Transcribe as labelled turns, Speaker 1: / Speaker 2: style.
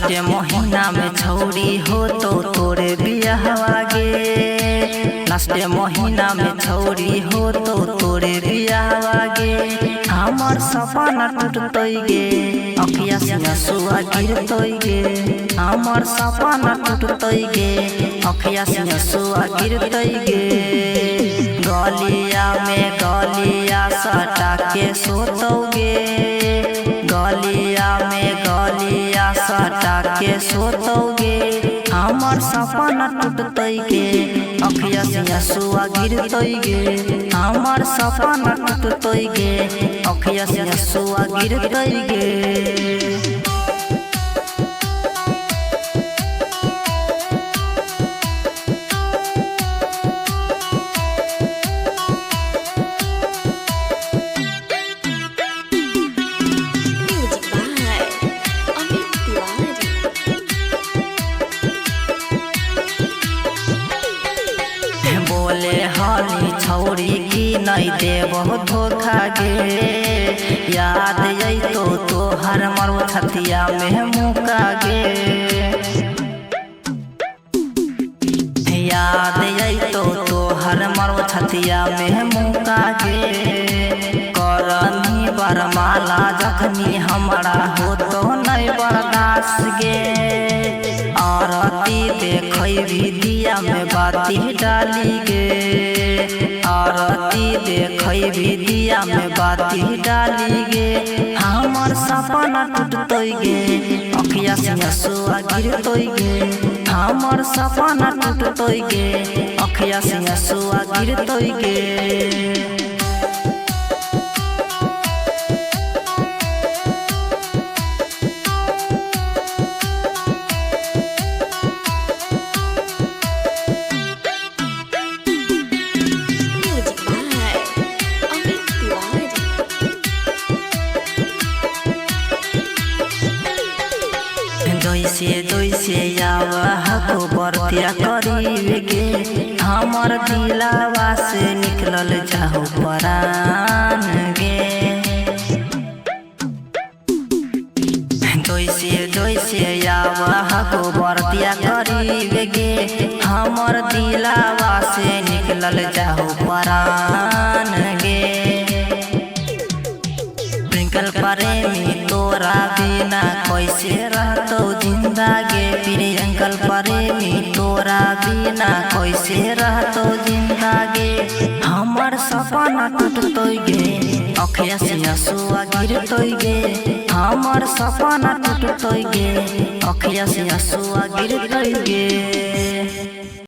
Speaker 1: Last महीना में छौरी हो तो तोरे बियाहवा गे। लास्ट महीना में छौरी हो तो तोरे बियाहवा गे। हमर सपना टूटतै गे, अखिया से आंसुआ गिरतै गे। हमर सपना टूटतै गे, अखिया से आंसुआ गिरतै गे। गलिया में गलिया सटा के सोतोगे, गलिया में गलिया सटा के सोतोगे। हमर सपना टूटतै गे, अखिया से आंसुआ गिरतै गे। हमर सपना टूटतै गे, अखिया से आंसुआ गिरतै गे। बोले हाली छौरी की नहीं देबह धोखा गे। याद आई तो तोहर मरव छतिया में मुका गे। याद आई तो तोहर मरव छतिया में मुका गे। करनी बरमाला जखनी हमारा हो तो नहीं बर्दाश्त गे। आरती देखै भी दिया में बाती डाली गे। आरती देखै भी दिया में बाती डाली गे। हमर सपना टूटतै गे, अखिया से आंसुआ गिरतै गे। हमर सपना टूटतै गे, अखिया से आंसुआ गिरतै गे। दोइसे यावह को बर्तिया करीब गे। हमर दिलावा से निकलल जाहु परान गे। दोइसे यावह को बर्तिया करीब गे। हमर दिलावा से निकलल जाहु परान गे। ट्विंकल प्रेमी तोरा बिना कैसे रहतो जिंदा गे। प्रियंकल प्रेमी तोरा बिना कैसे रहतो जिंदा गे। हमर सपना टूटतै गे, अखिया से आंसुआ गिरतै गे। हमर सपना टूटतै गे, अखिया से आंसुआ गिरतै गे।